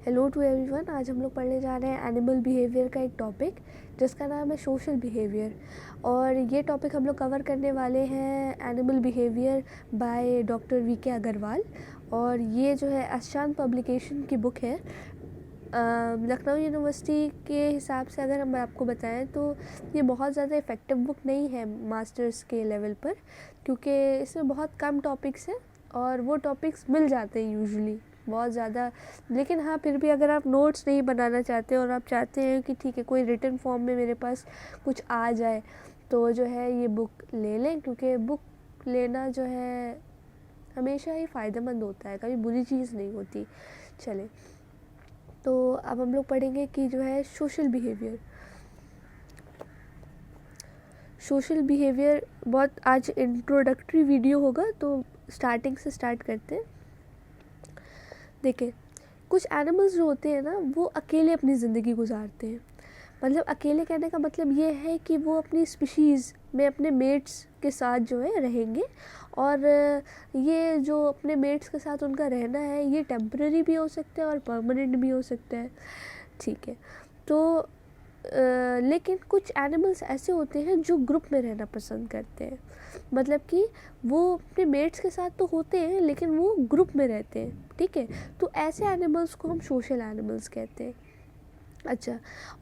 Hello to everyone. आज हम लोग पढ़ने जा रहे हैं एनिमल बिहेवियर का एक टॉपिक जिसका नाम है सोशल बिहेवियर। और ये टॉपिक हम लोग कवर करने वाले हैं animal behaviour by doctor V K. Agarwal. और ये जो है आशान पब्लिकेशन की बुक है। लखनऊ यूनिवर्सिटी के हिसाब से अगर हम आपको बताएं तो ये बहुत ज़्यादा इफ़ेक्टिव बुक नहीं है मास्टर्स के लेवल पर, क्योंकि इसमें बहुत कम टॉपिक्स हैं और वो टॉपिक्स मिल जाते हैं यूजुअली बहुत ज़्यादा। लेकिन हाँ, फिर भी अगर आप नोट्स नहीं बनाना चाहते और आप चाहते हैं कि ठीक है कोई रिटन फॉर्म में मेरे पास कुछ आ जाए, तो जो है ये बुक ले लें, क्योंकि बुक लेना जो है हमेशा ही फ़ायदेमंद होता है, कभी बुरी चीज़ नहीं होती। चले, तो अब हम लोग पढ़ेंगे कि जो है सोशल बिहेवियर बहुत आज इंट्रोडक्टरी वीडियो होगा, तो स्टार्टिंग से स्टार्ट करते हैं। देखिए, कुछ एनिमल्स जो होते हैं ना वो अकेले अपनी ज़िंदगी गुजारते हैं। मतलब अकेले कहने का मतलब ये है कि वो अपनी स्पीशीज़ में अपने मेट्स के साथ जो है रहेंगे, और ये जो अपने मेट्स के साथ उनका रहना है ये टेम्पररी भी हो सकता है और परमानेंट भी हो सकता है। ठीक है, तो लेकिन कुछ एनिमल्स ऐसे होते हैं जो ग्रुप में रहना पसंद करते हैं। मतलब कि वो अपने मेट्स के साथ तो होते हैं लेकिन वो ग्रुप में रहते हैं। ठीक है, तो ऐसे एनिमल्स को हम सोशल एनिमल्स कहते हैं। अच्छा,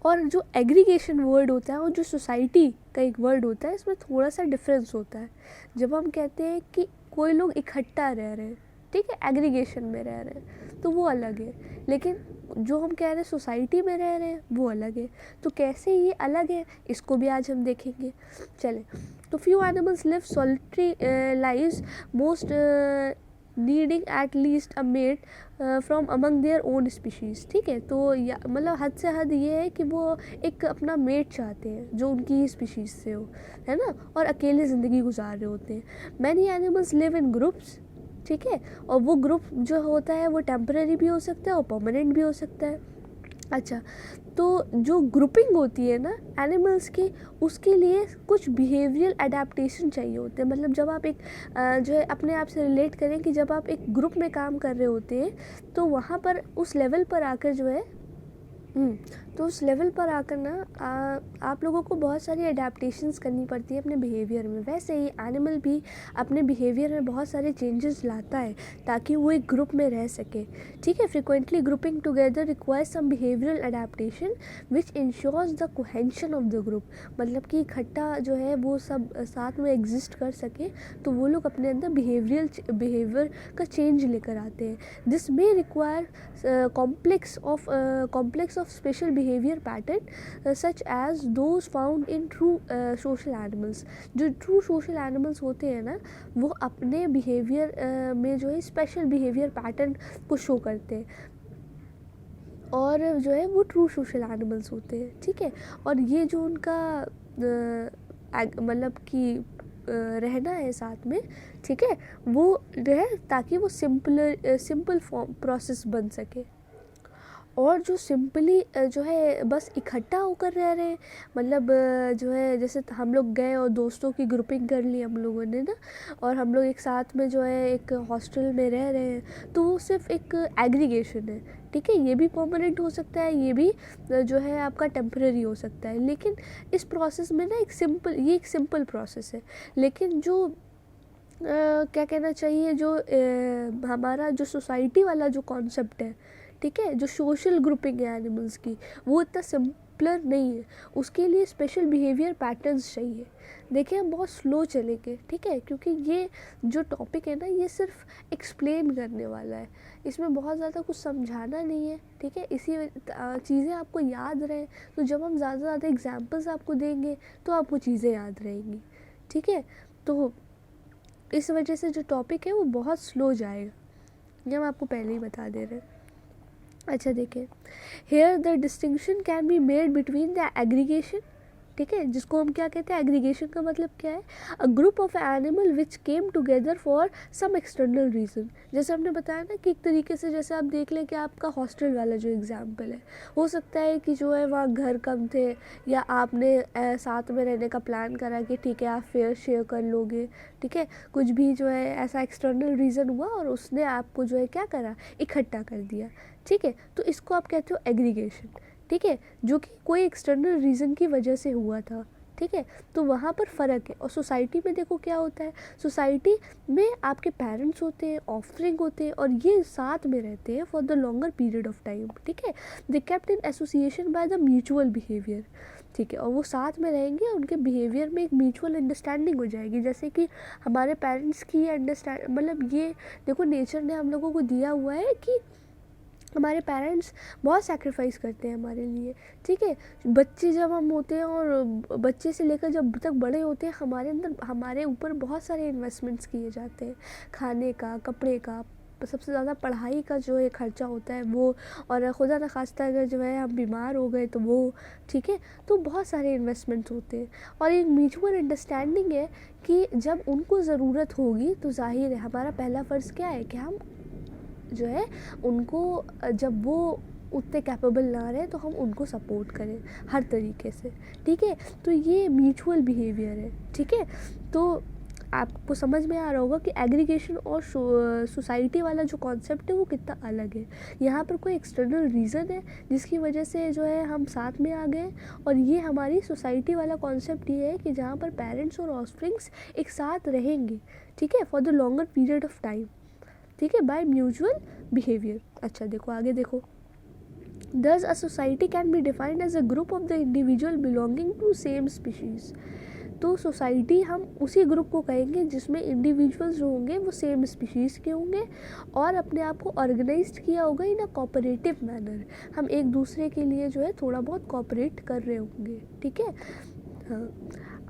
और जो एग्रीगेशन वर्ड होता है और जो सोसाइटी का एक वर्ड होता है, इसमें थोड़ा सा डिफरेंस होता है। जब हम कहते हैं कि कोई लोग इकट्ठा रह रहे हैं, ठीक है, एग्रीगेशन में रह रहे हैं, तो वो अलग है। लेकिन जो हम कह रहे हैं सोसाइटी में रह रहे हैं वो अलग है। तो कैसे ये अलग है इसको भी आज हम देखेंगे। चले, तो few animals live solitary lives, most needing at least a mate from among their own species. ठीक है, तो मतलब हद से हद ये है कि वो एक अपना मेट चाहते हैं जो उनकी ही स्पीशीज़ से हो, है ना, और अकेले ज़िंदगी गुजार रहे होते हैं। Many animals live in groups. ठीक है, और वो ग्रुप जो होता है वो टेम्पररी भी हो सकता है और परमानेंट भी हो सकता है। अच्छा, तो जो ग्रुपिंग होती है ना एनिमल्स की, उसके लिए कुछ बिहेवियरल अडेप्टेशन चाहिए होते हैं। मतलब जब आप एक जो है अपने आप से रिलेट करें कि जब आप एक ग्रुप में काम कर रहे होते हैं तो वहाँ पर उस लेवल पर आकर जो है तो उस लेवल पर आकर ना आप लोगों को बहुत सारी अडेप्टेशंस करनी पड़ती है अपने बिहेवियर में। वैसे ही एनिमल भी अपने बिहेवियर में बहुत सारे चेंजेस लाता है ताकि वो एक ग्रुप में रह सके। ठीक है, frequently grouping together requires some behavioural adaptation which ensures the cohesion of the group. मतलब कि इकट्ठा जो है वो सब साथ में एग्जिस्ट कर सके, तो वो लोग अपने अंदर बिहेवियर का चेंज लेकर आते हैं। This may require complex of special behavior pattern such as those found in true social animals। जो ट्रू सोशल एनिमल्स होते हैं ना वो अपने बिहेवियर में जो है स्पेशल बिहेवियर पैटर्न को शो करते हैं, और जो है वो ट्रू सोशल एनिमल्स होते हैं। ठीक है, और ये जो उनका मतलब कि रहना है साथ में, ठीक है, वो रहे ताकि वो सिंपल प्रोसेस बन सके। और जो सिंपली जो है बस इकट्ठा होकर रह रहे हैं, मतलब जो है जैसे हम लोग गए और दोस्तों की ग्रुपिंग कर ली हम लोगों ने ना, और हम लोग एक साथ में जो है एक हॉस्टल में रह रहे हैं, तो वो सिर्फ एक एग्रीगेशन है। ठीक है, ये भी परमानेंट हो सकता है, ये भी जो है आपका टेम्पररी हो सकता है। लेकिन इस प्रोसेस में ना एक सिंपल प्रोसेस है। लेकिन जो क्या कहना चाहिए, जो हमारा जो सोसाइटी वाला जो कॉन्सेप्ट है, ठीक है, जो सोशल ग्रुपिंग है एनिमल्स की, वो इतना सिंपलर नहीं है। उसके लिए स्पेशल बिहेवियर पैटर्न्स चाहिए। देखिए, हम बहुत स्लो चलेंगे, ठीक है, क्योंकि ये जो टॉपिक है ना ये सिर्फ एक्सप्लेन करने वाला है, इसमें बहुत ज़्यादा कुछ समझाना नहीं है। ठीक है, इसी चीज़ें आपको याद रहें, तो जब हम ज़्यादा से ज़्यादा एग्जाम्पल्स आपको देंगे तो आपको चीज़ें याद रहेंगी। ठीक है, तो इस वजह से जो टॉपिक है वो बहुत स्लो जाएगा, ये हम आपको पहले ही बता दे रहे हैं। अच्छा, देखिए, here the distinction can be made between the aggregation, ठीक है, जिसको हम क्या कहते हैं, एग्रीगेशन का मतलब क्या है, a group of animal which came together for some external reason. जैसे हमने बताया ना कि एक तरीके से जैसे आप देख लें कि आपका हॉस्टल वाला जो एग्जाम्पल है, हो सकता है कि जो है वहाँ घर कम थे, या आपने साथ में रहने का प्लान करा कि ठीक है आप फेयर शेयर कर लोगे, ठीक है, कुछ भी जो है ऐसा एक्सटर्नल रीज़न हुआ और उसने आपको जो है क्या करा, इकट्ठा कर दिया, ठीक है, तो इसको आप कहते हो एग्रीगेशन, ठीक है, जो कि कोई एक्सटर्नल रीज़न की वजह से हुआ था, ठीक है। तो वहाँ पर फ़र्क है। और सोसाइटी में देखो क्या होता है, सोसाइटी में आपके पेरेंट्स होते हैं, ऑफस्प्रिंग होते हैं, और ये साथ में रहते हैं for the longer period of time, ठीक है। They kept in association by the mutual behaviour, ठीक है, और वो साथ में रहेंगे, उनके बिहेवियर में एक म्यूचुअल अंडरस्टैंडिंग हो जाएगी। जैसे कि हमारे पेरेंट्स की अंडरस्टैंड, मतलब ये देखो नेचर ने हम लोगों को दिया हुआ है कि हमारे पेरेंट्स बहुत सैक्रिफाइस करते हैं हमारे लिए, ठीक है। बच्चे जब हम होते हैं और बच्चे से लेकर जब तक बड़े होते हैं, हमारे अंदर, हमारे ऊपर बहुत सारे इन्वेस्टमेंट्स किए जाते हैं, खाने का, कपड़े का, सबसे ज़्यादा पढ़ाई का जो है खर्चा होता है वो, और खुदा न खास्ता अगर जो है हम बीमार हो गए तो वो, ठीक है। तो बहुत सारे इन्वेस्टमेंट्स होते हैं, और एक म्यूचुअल अंडरस्टैंडिंग है कि जब उनको ज़रूरत होगी तो जाहिर है हमारा पहला फ़र्ज़ क्या है कि हम जो है उनको, जब वो उतने कैपेबल ना रहे तो हम उनको सपोर्ट करें हर तरीके से, ठीक है। तो ये म्यूचुअल बिहेवियर है, ठीक है। तो आपको समझ में आ रहा होगा कि एग्रीगेशन और सोसाइटी वाला जो कॉन्सेप्ट है वो कितना अलग है। यहाँ पर कोई एक्सटर्नल रीज़न है जिसकी वजह से जो है हम साथ में आ गए, और ये हमारी सोसाइटी वाला कॉन्सेप्ट ये है कि जहाँ पर पेरेंट्स और ऑफस्प्रिंग्स एक साथ रहेंगे, ठीक है, for the longer period of time, ठीक है, बाय म्यूचुअल बिहेवियर। अच्छा देखो आगे देखो, Thus a society can be defined as a group of the individual belonging to same species। तो सोसाइटी हम उसी ग्रुप को कहेंगे जिसमें इंडिविजुअल्स जो होंगे वो सेम स्पीशीज़ के होंगे, और अपने आप को ऑर्गेनाइज्ड किया होगा इन अ कोऑपरेटिव मैनर। हम एक दूसरे के लिए जो है थोड़ा बहुत कोऑपरेट कर रहे होंगे, ठीक है। हाँ,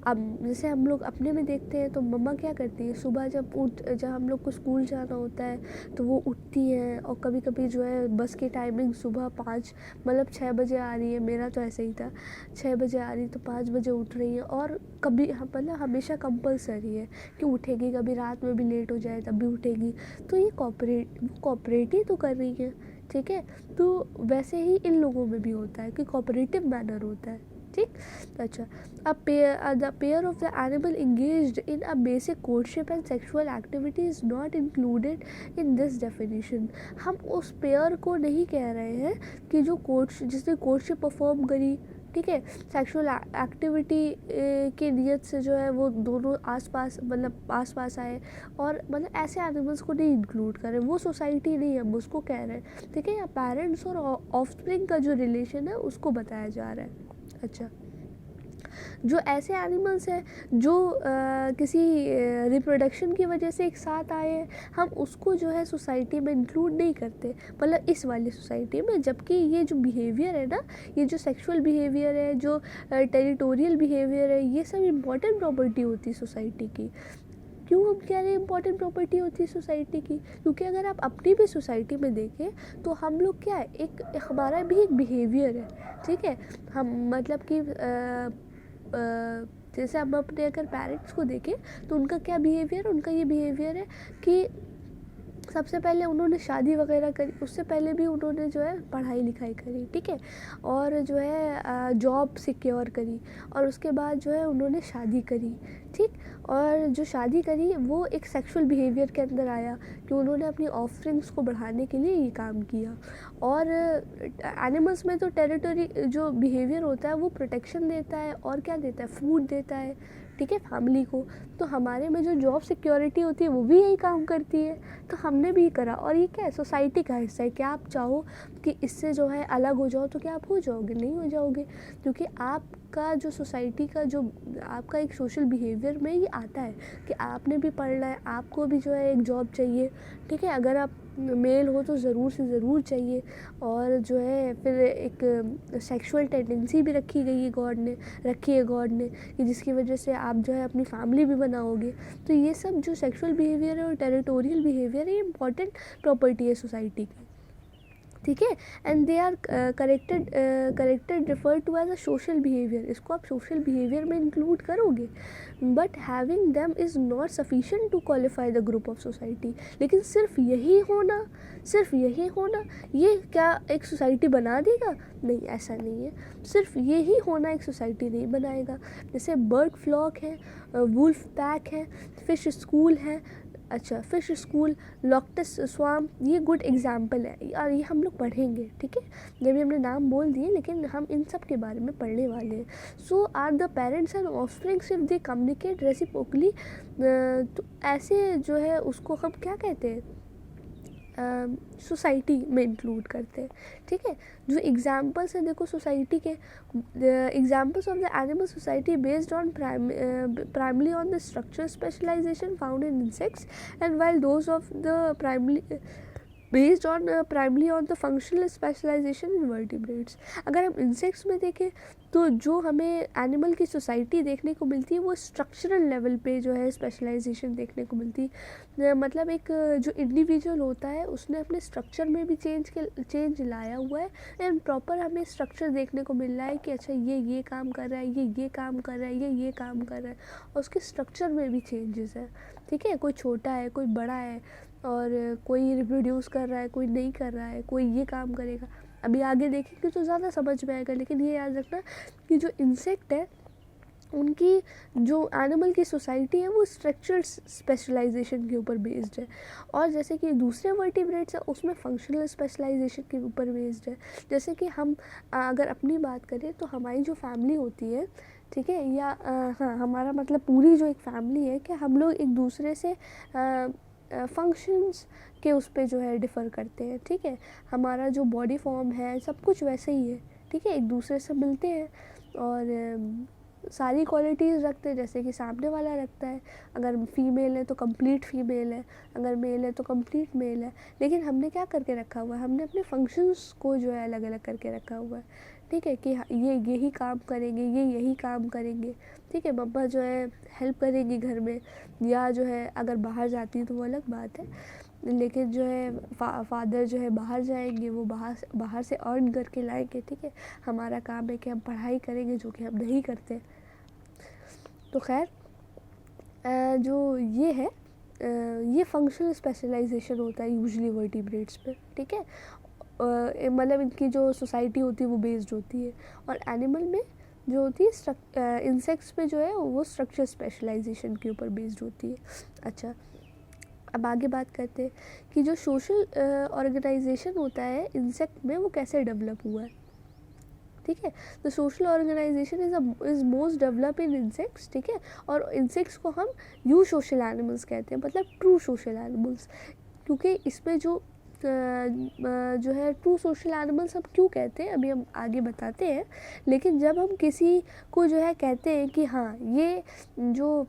अब जैसे हम लोग अपने में देखते हैं तो मम्मा क्या करती है, सुबह जब हम लोग को स्कूल जाना होता है तो वो उठती हैं, और कभी कभी जो है बस की टाइमिंग सुबह 5 मतलब 6 बजे आ रही है, मेरा तो ऐसे ही था, 6 बजे आ रही तो 5 बजे उठ रही है, और कभी मतलब हमेशा कंपलसरी है कि उठेगी, कभी रात में भी लेट हो जाए तब भी उठेगी। तो ये कॉपरेट ही तो कर रही है, ठीक है। तो वैसे ही इन लोगों में भी होता है कि कोऑपरेटिव मैनर होता है, ठीक। अच्छा, the pair of the animal engaged in a basic courtship and sexual activity is not included in this definition. हम उस पेयर को नहीं कह रहे हैं कि जो जिसने कोर्टशिप परफॉर्म करी, ठीक है, सेक्सुअल एक्टिविटी के नियत से जो है वो दोनों आसपास आए, और मतलब ऐसे एनिमल्स को नहीं इंक्लूड करें, वो सोसाइटी नहीं, हम उसको कह रहे हैं, ठीक है। या पेरेंट्स और ऑफस्प्रिंग का जो रिलेशन है उसको बताया जा रहा है। अच्छा, जो ऐसे एनिमल्स हैं जो किसी रिप्रोडक्शन की वजह से एक साथ आए हैं, हम उसको जो है सोसाइटी में इंक्लूड नहीं करते, मतलब इस वाली सोसाइटी में। जबकि ये जो बिहेवियर है ना, ये जो सेक्सुअल बिहेवियर है, जो टेरिटोरियल बिहेवियर है, ये सब इम्पॉर्टेंट प्रॉपर्टी होती है सोसाइटी की। क्यों हम कह रहे हैं इम्पॉर्टेंट प्रॉपर्टी होती है सोसाइटी की, क्योंकि अगर आप अपनी भी सोसाइटी में देखें तो हम लोग क्या है, एक हमारा भी एक बिहेवियर है, ठीक है। हम मतलब कि जैसे हम अपने अगर पेरेंट्स को देखें तो उनका क्या बिहेवियर, उनका ये बिहेवियर है कि सबसे पहले उन्होंने शादी वगैरह करी, उससे पहले भी उन्होंने जो है पढ़ाई लिखाई करी, ठीक है, और जो है जॉब सिक्योर करी, और उसके बाद जो है उन्होंने शादी करी, ठीक। और जो शादी करी वो एक सेक्सुअल बिहेवियर के अंदर आया कि उन्होंने अपनी ऑफस्प्रिंग्स को बढ़ाने के लिए ये काम किया। और एनिमल्स में तो टेरिटरी जो बिहेवियर होता है वो प्रोटेक्शन देता है, और क्या देता है, फूड देता है, ठीक है, फैमिली को। तो हमारे में जो जॉब सिक्योरिटी होती है वो भी यही काम करती है, तो हमने भी करा, और ये क्या है, सोसाइटी का हिस्सा है। क्या आप चाहो कि इससे जो है अलग हो जाओ तो क्या आप हो जाओगे? नहीं हो जाओगे, क्योंकि आपका जो सोसाइटी का जो आपका एक सोशल बिहेवियर में ये आता है कि आपने भी पढ़ना है, आपको भी जो है एक जॉब चाहिए, ठीक है, अगर आप मेल हो तो ज़रूर से ज़रूर चाहिए, और जो है फिर एक सेक्सुअल टेंडेंसी भी रखी है गॉड ने कि जिसकी वजह से आप जो है अपनी फैमिली भी बनाओगे। तो ये सब जो सेक्सुअल बिहेवियर है और टेरिटोरियल बिहेवियर है, ये इंपॉर्टेंट प्रॉपर्टी है सोसाइटी की। ठीक है, and they are corrected refer to as a social behaviour, इसको आप सोशल बिहेवियर में इंक्लूड करोगे, but having them is not sufficient to qualify the group of society. लेकिन सिर्फ यही होना ये क्या एक सोसाइटी बना देगा? नहीं, ऐसा नहीं है, सिर्फ यही होना एक सोसाइटी नहीं बनाएगा। जैसे बर्ड फ्लॉक है, वुल्फ पैक है, फिश स्कूल है, अच्छा फिश स्कूल, लॉक्टस स्वाम, ये गुड एग्जाम्पल है और ये हम लोग पढ़ेंगे, ठीक है, जब भी हमने नाम बोल दिए, लेकिन हम इन सब के बारे में पढ़ने वाले हैं। So are the parents and offsprings if they communicate reciprocally, तो ऐसे जो है उसको हम क्या कहते हैं, सोसाइटी में इंक्लूड करते हैं, ठीक है। जो एग्जाम्पल्स हैं देखो सोसाइटी के, examples of the animal society based on primarily on the structure specialization found in insects, and while those of the based on primarily on the functional specialization in vertebrates. अगर हम insects में देखें तो जो हमें animal की society देखने को मिलती है वो स्ट्रक्चरल लेवल पे जो है स्पेशलाइजेशन देखने को मिलती है। मतलब एक जो इंडिविजुअल होता है उसने अपने स्ट्रक्चर में भी चेंज लाया हुआ है, एंड प्रॉपर हमें स्ट्रक्चर देखने को मिल रहा है कि अच्छा ये काम कर रहा है, ये काम कर रहा है, ये काम कर रहा है, और उसके स्ट्रक्चर में भी चेंजेस है, ठीक है। कोई छोटा है, कोई बड़ा है, और कोई रिप्रोड्यूस कर रहा है, कोई नहीं कर रहा है, कोई ये काम करेगा। अभी आगे देखेंगे तो ज़्यादा समझ में आएगा, लेकिन ये याद रखना कि जो इंसेक्ट है उनकी जो एनिमल की सोसाइटी है वो स्ट्रक्चरल स्पेशलाइजेशन के ऊपर बेस्ड है, और जैसे कि दूसरे वर्टिब्रेट्स है उसमें फंक्शनल स्पेशलाइजेशन के ऊपर बेस्ड है। जैसे कि हम अगर अपनी बात करें तो हमारी जो फैमिली होती है, ठीक है, या हाँ हमारा मतलब पूरी जो एक फैमिली है, कि हम लोग एक दूसरे से फंक्शंस के उस पे जो है डिफ़र करते हैं, ठीक है। हमारा जो बॉडी फॉर्म है सब कुछ वैसे ही है, ठीक है, एक दूसरे से मिलते हैं और सारी क्वालिटीज़ रखते हैं, जैसे कि सामने वाला रखता है। अगर फीमेल है तो कंप्लीट फीमेल है, अगर मेल है तो कंप्लीट मेल है, लेकिन हमने क्या करके रखा हुआ है, हमने अपने फंक्शंस को जो है अलग अलग करके रखा हुआ है, ठीक है, कि ये यही काम करेंगे, ये यही काम करेंगे, ठीक है। मम्मा जो है हेल्प करेंगी घर में, या जो है अगर बाहर जाती है तो वो अलग बात है, लेकिन जो है फादर जो है बाहर जाएंगे, वो बाहर से अर्न करके लाएंगे, ठीक है। हमारा काम है कि हम पढ़ाई करेंगे, जो कि हम नहीं करते। तो खैर जो ये है ये फंक्शनल स्पेशलाइजेशन होता है यूजुअली वर्टिब्रेट्स पे, ठीक है। मतलब इनकी जो सोसाइटी होती है वो बेस्ड होती है, और एनिमल में जो होती है इंसेक्ट्स में जो है वो स्ट्रक्चर स्पेशलाइजेशन के ऊपर बेस्ड होती है। अच्छा, अब आगे बात करते हैं कि जो सोशल ऑर्गेनाइजेशन होता है इंसेक्ट में वो कैसे डेवलप हुआ है, ठीक है। तो social organization is most develop in insects, ठीक है, और इंसेक्ट्स को हम यू सोशल एनिमल्स कहते हैं, मतलब ट्रू सोशल एनिमल्स, क्योंकि इसमें जो है ट्रू सोशल एनिमल्स हम क्यों कहते हैं अभी हम आगे बताते हैं। लेकिन जब हम किसी को जो है कहते हैं कि हाँ ये जो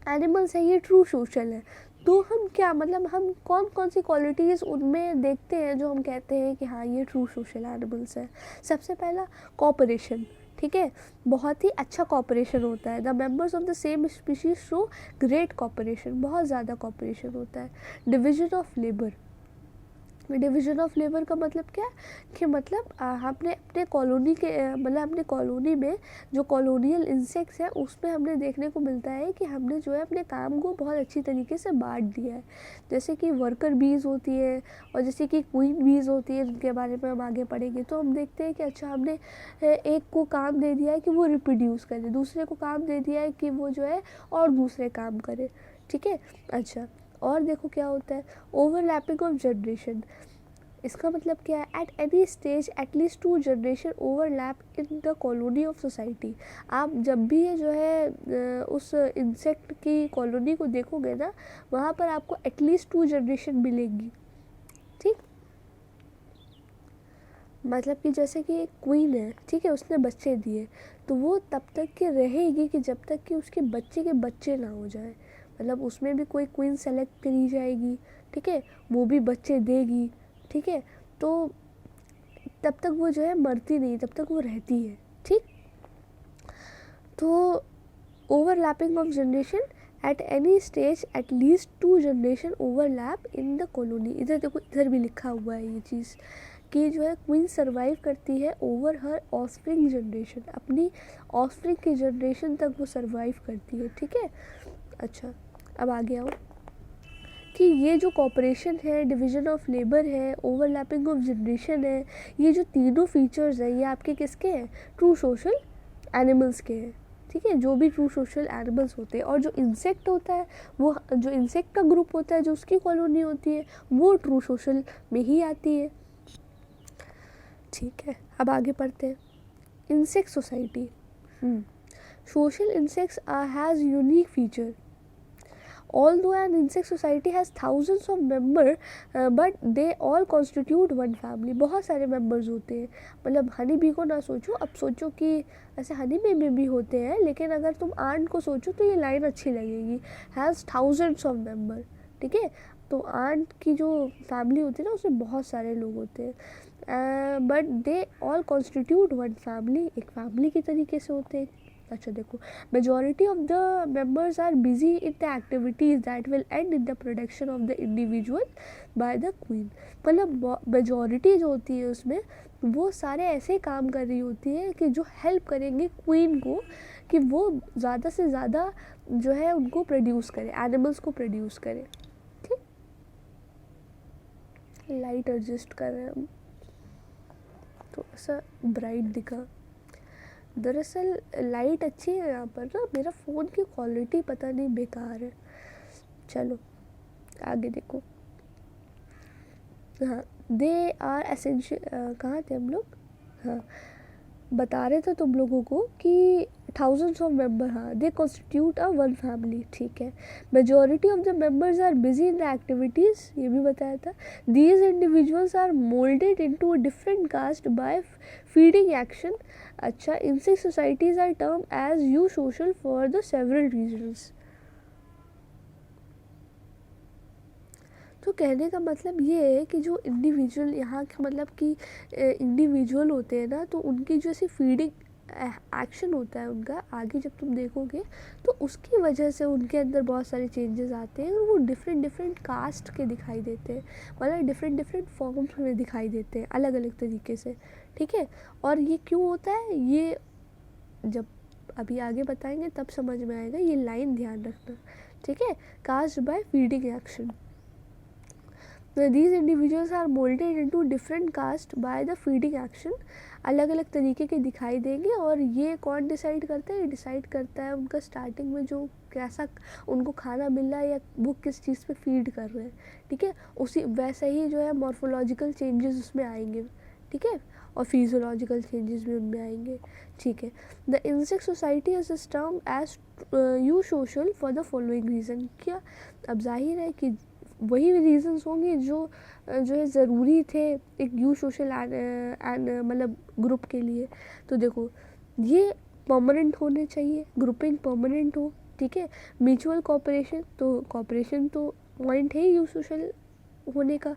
एनिमल्स है ये ट्रू सोशल है, तो हम क्या मतलब हम कौन कौन सी क्वालिटीज़ उनमें देखते हैं जो हम कहते हैं कि हाँ ये ट्रू सोशल एनिमल्स है। सबसे पहला कोऑपरेशन, ठीक है, बहुत ही अच्छा कोऑपरेशन होता है। The members of the same species show great cooperation, बहुत ज़्यादा कोऑपरेशन होता है। Division of labour, division of labour का मतलब क्या कि मतलब हमने अपने कॉलोनी के मतलब अपने कॉलोनी में जो कॉलोनियल इंसेक्ट्स हैं उसमें हमने देखने को मिलता है कि हमने जो है अपने काम को बहुत अच्छी तरीके से बांट दिया है। जैसे कि वर्कर बीज होती है और जैसे कि क्वीन बीज होती है, जिनके बारे में हम आगे पढ़ेंगे, तो हम देखते हैं कि अच्छा हमने एक को काम दे दिया है कि वो रिप्रोड्यूस करे, दूसरे को काम दे दिया है कि वो जो है और दूसरे काम करे, ठीक है। अच्छा, और देखो क्या होता है ओवरलैपिंग ऑफ जनरेशन, इसका मतलब क्या है at any stage at least 2 generation overlap in the colony of society. आप जब भी जो है उस इंसेक्ट की कॉलोनी को देखोगे ना, वहाँ पर आपको एटलीस्ट 2 जनरेशन मिलेंगी, ठीक। मतलब कि जैसे कि एक क्वीन है, ठीक है, उसने बच्चे दिए तो वो तब तक के रहेगी कि जब तक कि उसके बच्चे के बच्चे ना हो जाए। मतलब उसमें भी कोई क्वीन सेलेक्ट करी जाएगी, ठीक है, वो भी बच्चे देगी, ठीक है, तो तब तक वो जो है मरती नहीं, तब तक वो रहती है, ठीक। तो overlapping of generation at any stage at least 2 generation overlap in the colony. इधर देखो, इधर भी लिखा हुआ है ये चीज़ कि जो है क्वीन सरवाइव करती है ओवर हर ऑफस्प्रिंग जनरेशन, अपनी ऑफस्प्रिंग की जनरेशन तक वो सरवाइव करती है, ठीक है। अच्छा, अब आगे आओ कि ये जो कॉपरेशन है, डिवीज़न ऑफ लेबर है, ओवरलैपिंग ऑफ जनरेशन है, ये जो तीनों फीचर्स हैं ये आपके किसके हैं, ट्रू सोशल एनिमल्स के हैं, ठीक है। जो भी ट्रू सोशल एनिमल्स होते हैं, और जो इंसेक्ट होता है, वो जो इंसेक्ट का ग्रुप होता है, जो उसकी कॉलोनी होती है, वो ट्रू सोशल में ही आती है, ठीक है। अब आगे पढ़ते हैं। Insect society, social insects has unique feature. Although an insect society has thousands of members, but they all constitute one family. बहुत सारे members होते हैं, मतलब हनी बी को ना सोचो, अब सोचो कि ऐसे हनी बी में भी होते हैं, लेकिन अगर तुम आंट को सोचो तो ये लाइन अच्छी लगेगी, हैज़ thousands of members, ठीक है। तो आंट की जो फैमिली होती है ना, उसमें बहुत सारे लोग होते हैं, but they all constitute one family, एक फैमिली की तरीके से होते हैं। अच्छा देखो, majority of the members are busy in the activities that will end in the production of the individual by the queen. मतलब मेजॉरिटी जो होती है उसमें वो सारे ऐसे काम कर रही होती है कि जो हेल्प करेंगे क्वीन को कि वो ज़्यादा से ज़्यादा जो है उनको प्रोड्यूस करे, एनिमल्स को प्रोड्यूस करे, ठीक। लाइट एडजस्ट कर रहे हैं हम, थोड़ा सा ब्राइट दिखा। दरअसल लाइट अच्छी है यहाँ पर ना, मेरा फ़ोन की क्वालिटी पता नहीं बेकार है। चलो आगे देखो। हाँ, दे आर एसेंशियल, कहाँ थे हम लोग, हाँ बता रहे थे तुम लोगों को कि thousands of members, हाँ they constitute a one family, ठीक है। Majority of the members are busy in the activities, ये भी बताया था। These individuals are moulded into a different caste by feeding action. अच्छा, insect societies are term as eusocial for the several reasons. तो कहने का मतलब ये है कि जो इंडिविजुअल यहाँ का मतलब कि इंडिविजुअल होते हैं ना, तो उनकी जो ऐसी फीडिंग एक्शन होता है उनका, आगे जब तुम देखोगे तो उसकी वजह से उनके अंदर बहुत सारे चेंजेस आते हैं, और वो डिफरेंट डिफरेंट कास्ट के दिखाई देते हैं, मतलब डिफरेंट डिफरेंट फॉर्म्स में दिखाई देते हैं अलग अलग तरीके से, ठीक है। और ये क्यों होता है, ये जब अभी आगे बताएंगे तब समझ में आएगा, ये लाइन ध्यान रखना, ठीक है। Caste by feeding action, these individuals are molded into different caste by the feeding action। अलग अलग तरीके के दिखाई देंगे, और ये कौन डिसाइड करता है, डिसाइड करता है उनका स्टार्टिंग में जो कैसा उनको खाना मिल रहा है या वो किस चीज़ पे फीड कर रहे हैं, ठीक है। उसी वैसे ही जो है मॉर्फोलॉजिकल चेंजेस उसमें आएंगे, ठीक है, और फिजियोलॉजिकल चेंजेस भी उनमें आएंगे, ठीक है। The insect society is a term as eusocial for the following reason. क्या, अब जाहिर है कि वही रीजंस होंगे जो है ज़रूरी थे एक यू सोशल मतलब ग्रुप के लिए। तो देखो, ये परमानेंट होने चाहिए, ग्रुपिंग परमानेंट हो, ठीक है। म्यूचुअल कोऑपरेशन, तो कोऑपरेशन तो पॉइंट है यू सोशल होने का,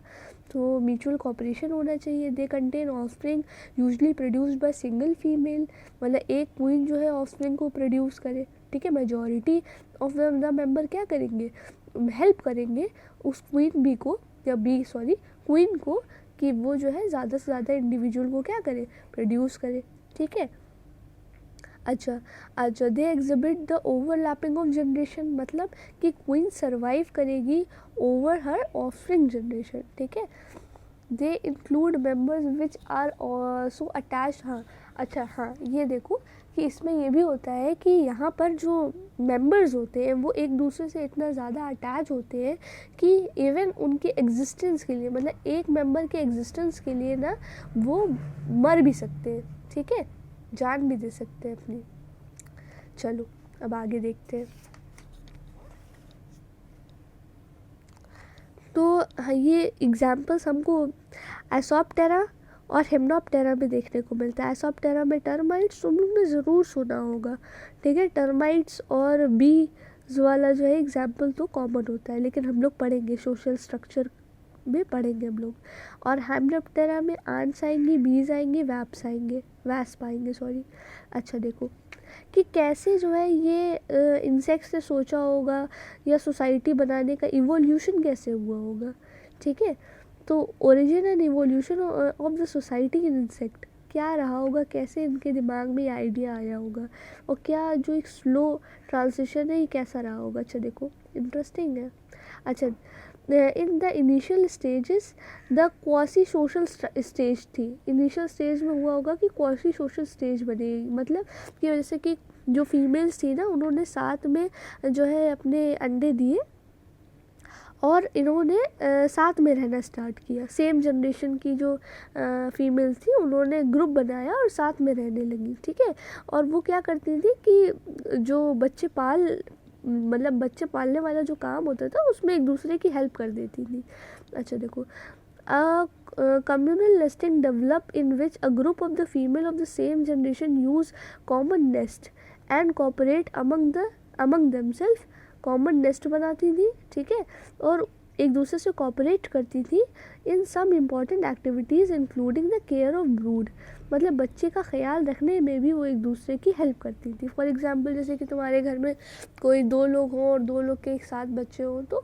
तो म्यूचुअल कोऑपरेशन होना चाहिए। They contain offspring usually produced by single female, मतलब एक क्वीन जो है ऑफस्प्रिंग को प्रोड्यूस करे, ठीक है। मेजॉरिटी ऑफ द मेंबर क्या करेंगे, हेल्प करेंगे उस क्वीन क्वीन को कि वो जो है ज़्यादा से ज़्यादा इंडिविजुअल को क्या करे, प्रोड्यूस करे, ठीक है। अच्छा, they exhibit the overlapping of generation, मतलब कि क्वीन सरवाइव करेगी ओवर हर ऑफस्प्रिंग जनरेशन, ठीक है। They include members which are so attach, हाँ अच्छा हाँ ये देखो कि इसमें ये भी होता है कि यहाँ पर जो मेंबर्स होते हैं वो एक दूसरे से इतना ज़्यादा अटैच होते हैं कि इवन उनके एग्जिस्टेंस के लिए, मतलब एक मेंबर के एग्जिस्टेंस के लिए ना वो मर भी सकते हैं, ठीक है, जान भी दे सकते हैं अपनी। चलो अब आगे देखते हैं। तो हाँ, ये एग्जाम्पल्स हमको एसोप्टेरा और हिम्नोप्टेरा में देखने को मिलता है। एसोप्टेरा में टर्माइट्स तुम लोग ने ज़रूर सुना होगा, ठीक है। टर्माइट्स और बीज वाला जो है एग्जाम्पल तो कॉमन होता है, लेकिन हम लोग पढ़ेंगे सोशल स्ट्रक्चर में पढ़ेंगे हम लोग। और हिम्नोप्टेरा में आंट्स आएंगी, बीज आएंगे, वैस्प आएंगे सॉरी। अच्छा देखो कि कैसे जो है ये इंसेक्ट्स ने सोचा होगा या सोसाइटी बनाने का इवोल्यूशन कैसे हुआ होगा, ठीक है। तो origin and evolution of the society in insect, क्या रहा होगा, कैसे इनके दिमाग में ये आइडिया आया होगा, और क्या जो एक स्लो ट्रांजिशन है ये कैसा रहा होगा। अच्छा देखो, इंटरेस्टिंग है। अच्छा, in the initial stages the quasi social stage थी। इनिशियल स्टेज में हुआ होगा कि क्वासी सोशल स्टेज बनेगी, मतलब कि जैसे कि जो फीमेल्स थी ना, उन्होंने साथ में जो है अपने अंडे दिए और इन्होंने साथ में रहना स्टार्ट किया। सेम जनरेशन की जो फीमेल्स थी उन्होंने ग्रुप बनाया और साथ में रहने लगी, ठीक है। और वो क्या करती थी कि जो बच्चे पालने वाला जो काम होता था उसमें एक दूसरे की हेल्प कर देती थी। अच्छा देखो, communal nesting develop in which a group of the female of the same generation use common nest and cooperate among themselves। Common nest बनाती थी, ठीक है, और एक दूसरे से कॉपरेट करती थी in some important activities including the care of brood, मतलब बच्चे का ख्याल रखने में भी वो एक दूसरे की हेल्प करती थी। फॉर एग्जांपल, जैसे कि तुम्हारे घर में कोई 2 लोग हों और 2 लोग के एक साथ बच्चे हों, तो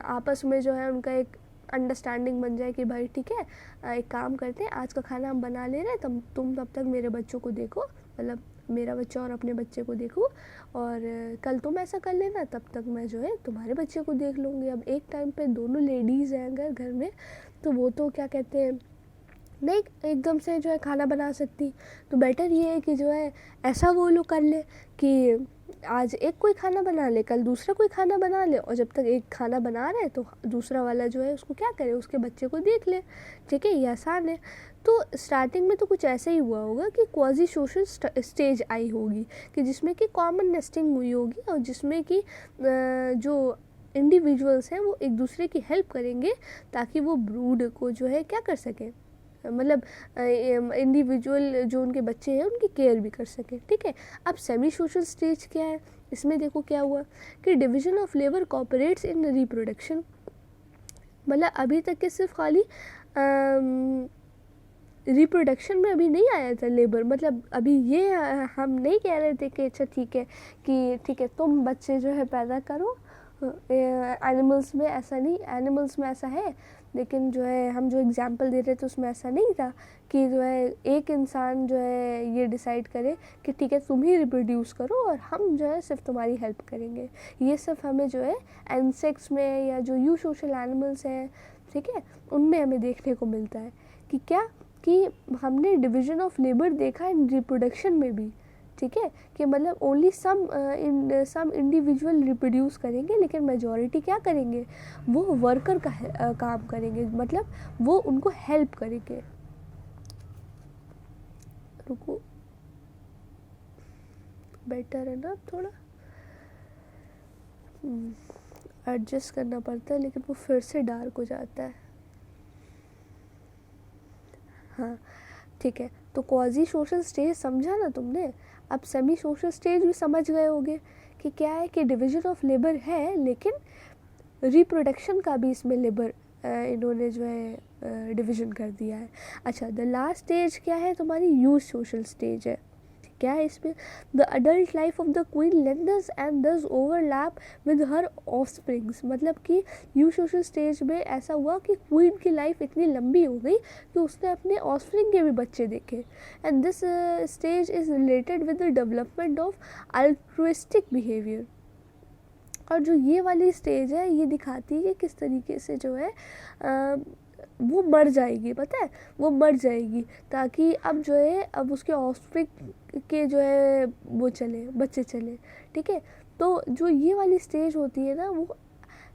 आपस में जो है उनका एक अंडरस्टैंडिंग बन जाए कि भाई ठीक है, एक काम करते हैं, आज का खाना हम बना ले रहे हैं, तुम तब तक मेरे बच्चों को देखो, मतलब मेरा बच्चा और अपने बच्चे को देखो, और कल तुम ऐसा कर लेना, तब तक मैं जो है तुम्हारे बच्चे को देख लूँगी। अब एक टाइम पे दोनों लेडीज़ हैं अगर घर में, तो वो तो क्या कहते हैं, नहीं एकदम से जो है खाना बना सकती, तो बेटर ये है कि जो है ऐसा वो लोग कर ले कि आज एक कोई खाना बना ले, कल दूसरा कोई खाना बना ले, और जब तक एक खाना बना रहे तो दूसरा वाला जो है उसको क्या करे, उसके बच्चे को देख ले, ठीक है, ये आसान है। तो स्टार्टिंग में तो कुछ ऐसा ही हुआ होगा कि क्वाजी सोशल स्टेज आई होगी कि जिसमें कि कॉमन नेस्टिंग हुई होगी, और जिसमें कि जो इंडिविजुअल्स हैं वो एक दूसरे की हेल्प करेंगे ताकि वो ब्रूड को जो है क्या कर सकें, मतलब इंडिविजुअल जो उनके बच्चे हैं उनकी केयर भी कर सकें, ठीक है। अब सेमी सोशल स्टेज क्या है, इसमें देखो क्या हुआ कि division of labour cooperates in reproduction, मतलब अभी तक के सिर्फ खाली रिप्रोडक्शन में अभी नहीं आया था लेबर, मतलब अभी ये हम नहीं कह रहे थे कि अच्छा ठीक है तुम बच्चे जो है पैदा करो। एनिमल्स में ऐसा नहीं, एनिमल्स में ऐसा है, लेकिन जो है हम जो एग्जांपल दे रहे थे उसमें ऐसा नहीं था कि जो है एक इंसान जो है ये डिसाइड करे कि ठीक है तुम ही रिप्रोड्यूस करो और हम जो है सिर्फ तुम्हारी हेल्प करेंगे। ये सिर्फ हमें जो है इंसेक्ट्स में या जो यू सोशल एनिमल्स हैं, ठीक है, उनमें हमें देखने को मिलता है कि क्या कि हमने डिवीजन ऑफ लेबर देखा इन रिप्रोडक्शन में भी, ठीक है, कि मतलब ओनली सम इंडिविजुअल रिप्रोड्यूस करेंगे, लेकिन मेजॉरिटी क्या करेंगे, वो वर्कर का काम करेंगे, मतलब वो उनको हेल्प करेंगे। रुको, बेटर है ना, थोड़ा एडजस्ट करना पड़ता है, लेकिन वो फिर से डार्क हो जाता है। हाँ ठीक है, तो क्वाजी सोशल स्टेज समझा ना तुमने, अब सेमी सोशल स्टेज भी समझ गए होगे कि क्या है कि डिवीजन ऑफ लेबर है, लेकिन रिप्रोडक्शन का भी इसमें लेबर इन्होंने जो है डिवीजन कर दिया है। अच्छा, द लास्ट स्टेज क्या है तुम्हारी, यूज सोशल स्टेज है। क्या है इसमें, the adult life of the queen lenders and दस ओवरलैप विद हर ऑफस्प्रिंग्स, मतलब कि यू सोशल स्टेज में ऐसा हुआ कि क्वीन की लाइफ इतनी लंबी हो गई कि उसने अपने ऑफस्प्रिंग के भी बच्चे देखे। And this stage is related with the development of altruistic behaviour. और जो ये वाली स्टेज है ये दिखाती है कि किस तरीके से जो है वो मर जाएगी, पता है, वो मर जाएगी ताकि अब जो है अब उसके ऑफस्प्रिंग के जो है वो चले, बच्चे चले, ठीक है। तो जो ये वाली स्टेज होती है ना वो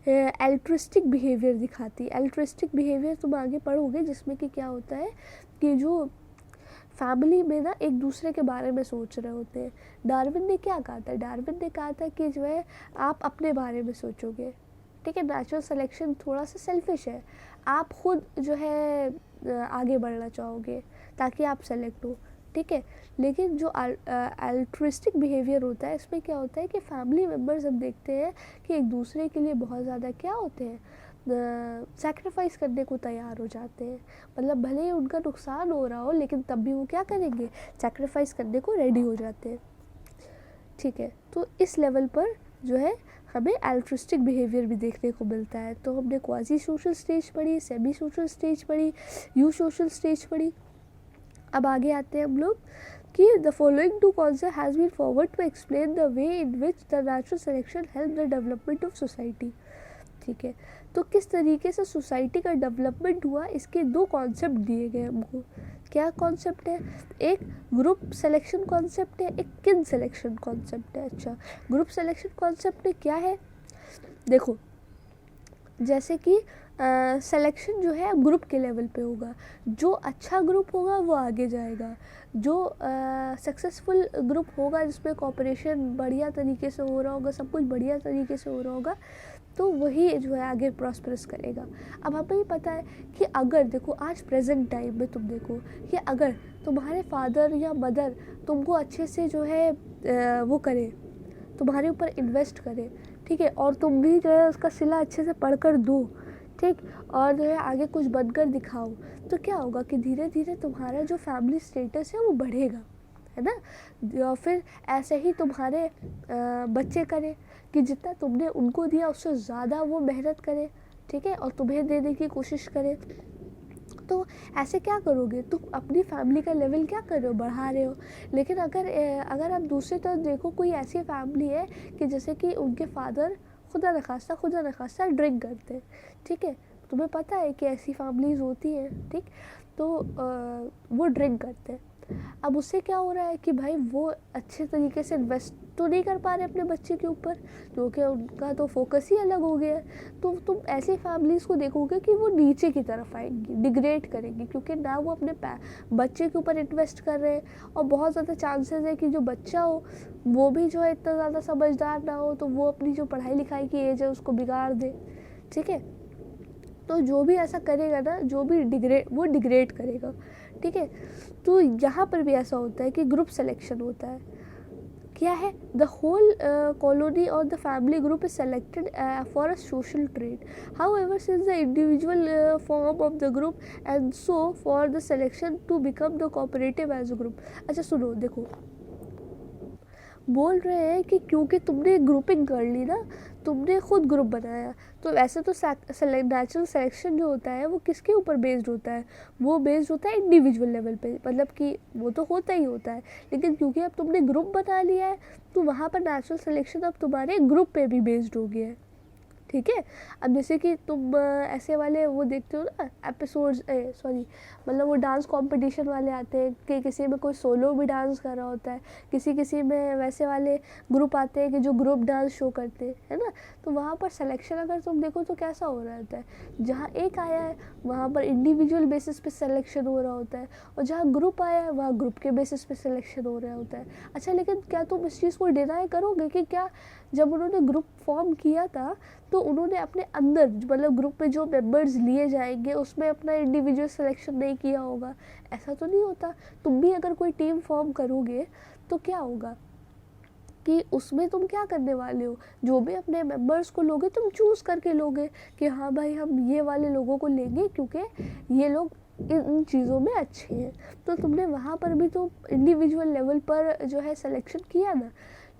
एल्ट्रिस्टिक बिहेवियर दिखाती है। एल्ट्रिस्टिक बिहेवियर तुम आगे पढ़ोगे, जिसमें कि क्या होता है कि जो फैमिली में ना एक दूसरे के बारे में सोच रहे होते हैं। डार्विन ने क्या कहा था, डार्विन ने कहा था कि जो है आप अपने बारे में सोचोगे, ठीक है, नेचुरल सिलेक्शन थोड़ा सा सेल्फिश है, आप खुद जो है आगे बढ़ना चाहोगे ताकि आप सेलेक्ट हो, ठीक है। लेकिन जो अल्ट्रिस्टिक बिहेवियर होता है इसमें क्या होता है कि फैमिली मेम्बर्स हम देखते हैं कि एक दूसरे के लिए बहुत ज़्यादा क्या होते हैं, सैक्रिफाइस करने को तैयार हो जाते हैं, मतलब भले ही उनका नुकसान हो रहा हो लेकिन तब भी वो क्या करेंगे, सैक्रिफाइस करने को रेडी हो जाते हैं, ठीक है। तो इस लेवल पर जो है हमें एल्ट्रिस्टिक बिहेवियर भी देखने को मिलता है। तो हमने क्वाजी सोशल स्टेज पढ़ी, सेमी सोशल स्टेज पढ़ी, यू सोशल स्टेज पढ़ी। अब आगे आते हैं हम लोग कि the following two concept has been forward to explain the way in which the natural selection help the development of society. ठीक है, तो किस तरीके से सोसाइटी का डेवलपमेंट हुआ, इसके दो कॉन्सेप्ट दिए गए हमको। क्या कॉन्सेप्ट है? एक ग्रुप सिलेक्शन कॉन्सेप्ट है, एक किन सिलेक्शन कॉन्सेप्ट है। अच्छा, ग्रुप सिलेक्शन कॉन्सेप्ट में क्या है? देखो, जैसे कि सिलेक्शन जो है ग्रुप के लेवल पे होगा, जो अच्छा ग्रुप होगा वो आगे जाएगा, जो सक्सेसफुल ग्रुप होगा जिसमें कॉपरेशन बढ़िया तरीके से हो रहा होगा, सब कुछ बढ़िया तरीके से हो रहा होगा, तो वही जो है आगे प्रॉस्परस करेगा। अब हमें ही पता है कि अगर देखो आज प्रेजेंट टाइम में तुम देखो कि अगर तुम्हारे फादर या मदर तुमको अच्छे से जो है वो करे, तुम्हारे ऊपर इन्वेस्ट करे, ठीक है, और तुम भी जो है उसका सिला अच्छे से पढ़कर दो, ठीक, और जो है आगे कुछ बनकर दिखाओ, तो क्या होगा कि धीरे धीरे तुम्हारा जो फैमिली स्टेटस है वो बढ़ेगा, है ना। या फिर ऐसे ही तुम्हारे बच्चे करें कि जितना तुमने उनको दिया उससे ज़्यादा वो मेहनत करें, ठीक है, और तुम्हें देने की कोशिश करें। तो ऐसे क्या करोगे, तुम अपनी फैमिली का लेवल क्या कर रहे हो, बढ़ा रहे हो। लेकिन अगर आप दूसरी तरफ देखो, कोई ऐसी फैमिली है कि जैसे कि उनके फादर खुदा न खास्ता ड्रिंक करते हैं, ठीक है, तुम्हें पता है कि ऐसी फैमिलीज होती हैं, ठीक, तो वो ड्रिंक करते हैं। अब उससे क्या हो रहा है कि भाई वो अच्छे तरीके से इन्वेस्ट तो नहीं कर पा रहे अपने बच्चे के ऊपर, क्योंकि उनका तो फोकस ही अलग हो गया है। तो तुम ऐसी फैमिलीज़ को देखोगे कि वो नीचे की तरफ आएंगी, डिग्रेड करेंगी, क्योंकि ना वो अपने बच्चे के ऊपर इन्वेस्ट कर रहे हैं, और बहुत ज़्यादा चांसेस है कि जो बच्चा हो वो भी जो है इतना ज़्यादा समझदार ना हो, तो वो अपनी जो पढ़ाई लिखाई की एज है उसको बिगाड़ दे, ठीक है। तो जो भी ऐसा करेगा ना, जो भी डिग्रेड करेगा, ठीक है। तो यहाँ पर भी ऐसा होता है कि ग्रुप सिलेक्शन होता है। क्या है? द होल कॉलोनी और the family group is selected for a social trait, however since the individual form of the group and so for the selection to become the cooperative as a group. अच्छा सुनो, देखो बोल रहे हैं कि क्योंकि तुमने ग्रुपिंग कर ली ना, तुमने खुद ग्रुप बनाया, तो वैसे तो नेचुरल सिलेक्शन जो होता है वो किसके ऊपर बेस्ड होता है, वो बेस्ड होता है इंडिविजुअल लेवल पे, मतलब कि वो तो होता ही होता है, लेकिन क्योंकि अब तुमने ग्रुप बना लिया है तो वहाँ पर नेचुरल सिलेक्शन अब तुम्हारे ग्रुप पे भी बेस्ड हो गया है, ठीक है। अब जैसे कि तुम ऐसे वाले वो देखते हो ना एपिसोड्स, सॉरी मतलब वो डांस कंपटीशन वाले आते हैं कि किसी में कोई सोलो भी डांस कर रहा होता है, किसी में वैसे वाले ग्रुप आते हैं कि जो ग्रुप डांस शो करते हैं, है ना। तो वहाँ पर सिलेक्शन अगर तुम देखो तो कैसा हो रहा होता है, जहाँ एक आया है वहाँ पर इंडिविजुअल बेसिस पे सिलेक्शन हो रहा होता है, और जहाँ ग्रुप आया है वहाँ ग्रुप के बेसिस पे सिलेक्शन हो रहा होता है। अच्छा, लेकिन क्या तुम इस चीज़ को डिनाई करोगे कि क्या जब उन्होंने ग्रुप फॉर्म किया था तो उन्होंने अपने अंदर मतलब ग्रुप में जो मेंबर्स लिए जाएंगे उसमें अपना इंडिविजुअल सिलेक्शन नहीं किया होगा? ऐसा तो नहीं होता। तुम भी अगर कोई टीम फॉर्म करोगे तो क्या होगा कि उसमें तुम क्या करने वाले हो, जो भी अपने मेंबर्स को लोगे तुम चूज़ करके लोगे कि हाँ भाई हम ये वाले लोगों को लेंगे क्योंकि ये लोग इन चीज़ों में अच्छे हैं। तो तुमने वहाँ पर भी तो इंडिविजुअल लेवल पर जो है सिलेक्शन किया ना।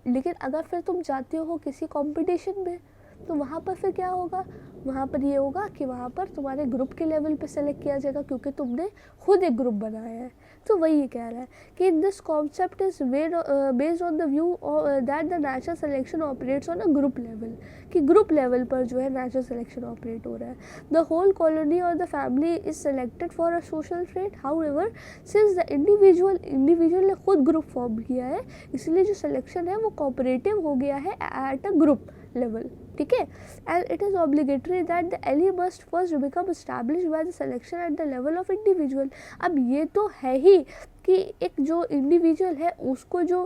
लेकिन अगर फिर तुम जाते हो किसी कंपटीशन में तो वहाँ पर फिर क्या होगा, वहाँ पर ये होगा कि वहाँ पर तुम्हारे ग्रुप के लेवल पे सेलेक्ट किया जाएगा क्योंकि तुमने खुद एक ग्रुप बनाया है। तो वही कह रहा है कि this concept is based on the view that the natural selection operates on a group level, कि ग्रुप लेवल पर जो है नेचुरल सिलेक्शन ऑपरेट हो रहा है। द होल कॉलोनी और the family is selected for a social trait, however since the individual ने खुद ग्रुप फॉर्म किया है, इसलिए जो सिलेक्शन है वो कोऑपरेटिव हो गया है एट अ ग्रुप लेवल, ठीक है। And it is obligatory that the allele must first become established by the selection at the level of individual. अब ये तो है ही कि एक जो इंडिविजुअल है उसको जो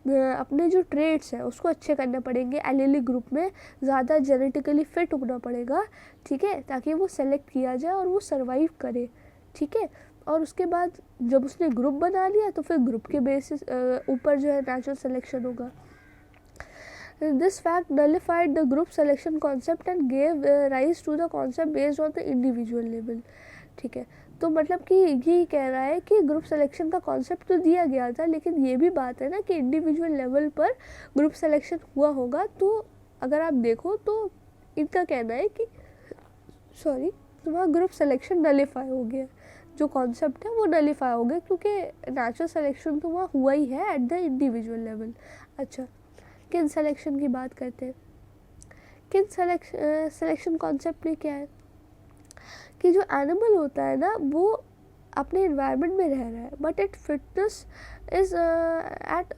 अपने जो ट्रेड्स हैं उसको अच्छे करने पड़ेंगे, एलएलई ग्रुप में ज़्यादा जेनेटिकली फिट होना पड़ेगा, ठीक है, ताकि वो सेलेक्ट किया जाए और वो सर्वाइव करे, ठीक है। और उसके बाद जब उसने ग्रुप बना लिया तो फिर ग्रुप के बेसिस ऊपर जो है नेचुरल सिलेक्शन होगा। This fact nullified the group selection concept and gave rise to the concept based on the individual level, ठीक है। तो मतलब कि यही कह रहा है कि ग्रुप सिलेक्शन का कॉन्सेप्ट तो दिया गया था, लेकिन ये भी बात है ना कि इंडिविजुअल लेवल पर ग्रुप सिलेक्शन हुआ होगा तो अगर आप देखो तो इनका कहना है कि तुम्हारा ग्रुप सिलेक्शन नलीफाई हो गया, जो कॉन्सेप्ट है वो नलीफाई हो गया, क्योंकि नेचुरल सिलेक्शन तो वहाँ हुआ ही है एट द इंडिविजुअल लेवल। अच्छा, किन सिलेक्शन की बात करते हैं। किन सिलेक्शन कॉन्सेप्ट में क्या है कि जो एनिमल होता है ना वो अपने इन्वायरमेंट में रह रहा है, but it fitness is at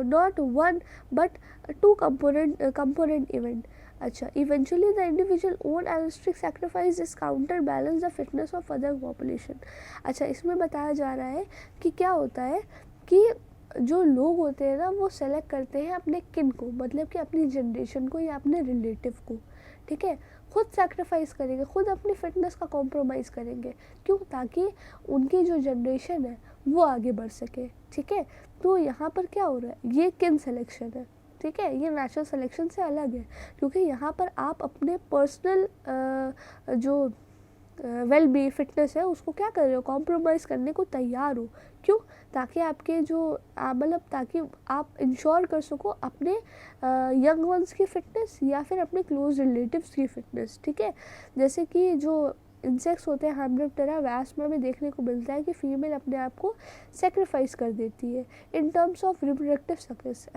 not one but two component event. अच्छा, eventually the individual own altruistic sacrifice is counter balance the fitness of other population. अच्छा, इसमें बताया जा रहा है कि क्या होता है कि जो लोग होते हैं ना वो सेलेक्ट करते हैं अपने किन को, मतलब कि अपनी जनरेशन को या अपने रिलेटिव को, ठीक है, खुद सैक्रिफाइस करेंगे, खुद अपनी फिटनेस का कॉम्प्रोमाइज़ करेंगे। क्यों? ताकि उनकी जो जनरेशन है वो आगे बढ़ सके, ठीक है। तो यहाँ पर क्या हो रहा है, ये किन सिलेक्शन है, ठीक है, ये नेचुरल सिलेक्शन से अलग है, क्योंकि यहाँ पर आप अपने पर्सनल जो वेल बी फिटनेस है उसको क्या कर रहे हो, कॉम्प्रोमाइज़ करने को तैयार हो। क्यों? ताकि आपके जो मतलब ताकि आप इंश्योर कर सको अपने यंग वंस की फ़िटनेस या फिर अपने क्लोज रिलेटिव्स की फ़िटनेस, ठीक है। जैसे कि जो इंसेक्ट्स होते हैं हाइमेनोप्टेरा वैस्पा में देखने को मिलता है कि फीमेल अपने आप को सेक्रीफाइस कर देती है in terms of reproductive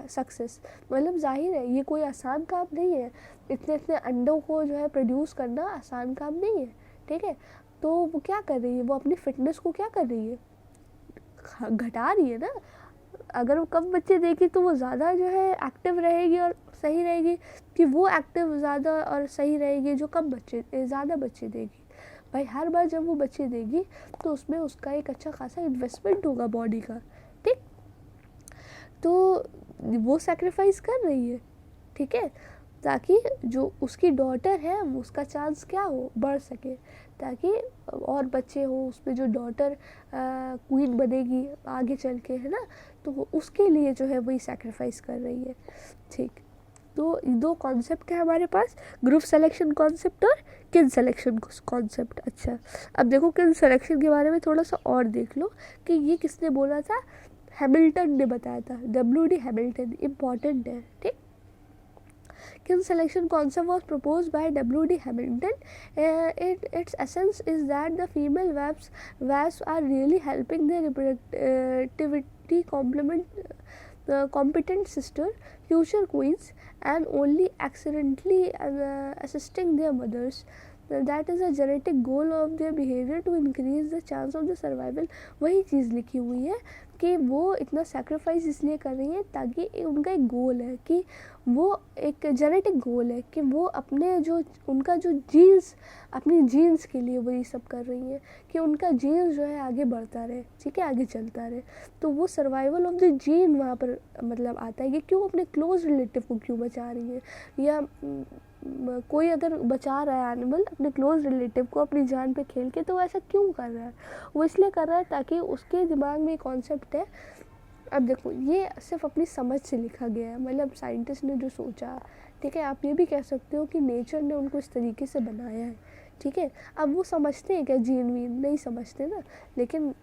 success. मतलब जाहिर है ये कोई आसान काम नहीं है, इतने इतने अंडों को जो है प्रोड्यूस करना आसान काम नहीं है, ठीक है। तो वो क्या कर रही है, वो अपनी फिटनेस को क्या कर रही है, घटा रही है ना। अगर वो कम बच्चे देगी तो वो ज़्यादा जो है एक्टिव रहेगी और सही रहेगी, कि वो एक्टिव ज़्यादा और सही रहेगी जो कम बच्चे ज़्यादा बच्चे देगी। भाई हर बार जब वो बच्चे देगी तो उसमें उसका एक अच्छा खासा इन्वेस्टमेंट होगा बॉडी का, ठीक। तो वो सैक्रिफाइस कर रही है, ठीक है, ताकि जो उसकी डॉटर है उसका चांस क्या हो, बढ़ सके, ताकि और बच्चे हो उसमें, जो डॉटर क्वीन बनेगी आगे चल के, है ना, तो उसके लिए जो है वही सैक्रिफाइस कर रही है, ठीक। तो दो कॉन्सेप्ट है हमारे पास, ग्रुप सिलेक्शन कॉन्सेप्ट और किन सिलेक्शन कॉन्सेप्ट। अच्छा, अब देखो किन सिलेक्शन के बारे में थोड़ा सा और देख लो कि ये किसने बोला था, हैमिल्टन ने बताया था, WD हैमिल्टन, इम्पॉर्टेंट है, ठीक। Kin selection concept was proposed by W.D. Hamilton. Its essence is that the female wasps are really helping their reproductivity competent sister, future queens, and only accidentally assisting their mothers. That is a genetic goal of their behavior to increase the chance of the survival. वही चीज़ लिखी हुई है कि वो इतना sacrifice इसलिए कर रही है ताकि उनका एक गोल है, कि वो एक जेनेटिक गोल है कि वो अपने जो उनका जो जीन्स, अपनी जीन्स के लिए वो ये सब कर रही है कि उनका जीन्स जो है आगे बढ़ता रहे, ठीक है, आगे चलता रहे। तो वो सर्वाइवल ऑफ द जीन वहाँ पर मतलब आता है कि क्यों अपने क्लोज रिलेटिव को क्यों बचा रही है, या कोई अगर बचा रहा है एनिमल अपने क्लोज रिलेटिव को अपनी जान पे खेल के, तो वो ऐसा क्यों कर रहा है, वो इसलिए कर रहा है ताकि उसके दिमाग में कॉन्सेप्ट है। अब देखो ये सिर्फ अपनी समझ से लिखा गया है, मतलब साइंटिस्ट ने जो सोचा, ठीक है, आप ये भी कह सकते हो कि नेचर ने उनको इस तरीके से बनाया है, ठीक है। अब वो समझते हैं क्या जीन वीन, नहीं समझते ना, लेकिन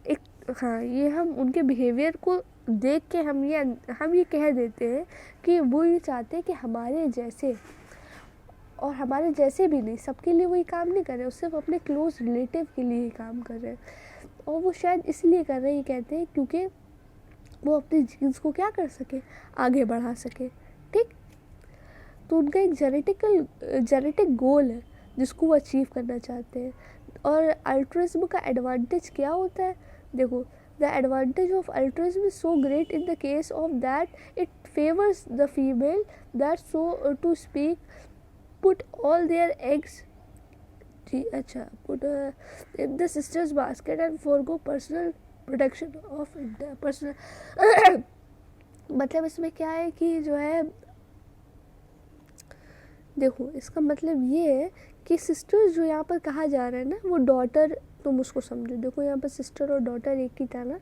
एक हाँ, ये हम उनके बिहेवियर को देख के हम ये कह देते हैं कि वो ये चाहते हैं कि हमारे जैसे, और हमारे जैसे भी नहीं, सबके लिए वही काम नहीं कर रहे, वो सिर्फ अपने क्लोज रिलेटिव के लिए ही काम कर रहे हैं। और वो शायद इसलिए कर रहे हैं, कहते हैं क्योंकि वो अपने जीन्स को क्या कर सके, आगे बढ़ा सके, ठीक। तो उनका एक जेनेटिक गोल है जिसको वो अचीव करना चाहते हैं। और अल्ट्रुइज्म का एडवांटेज क्या होता है, देखो, the advantage of altruism is so great in the case of that it favours the female that so to speak put all their eggs put in the sister's basket and forgo personal protection of personal मतलब इसमें क्या है कि जो है, देखो इसका मतलब ये है कि सिस्टर्स जो यहाँ पर कहा जा रहा है ना, वो डॉटर, तुम उसको समझो, देखो यहाँ पर सिस्टर और डॉटर एक ही था ना,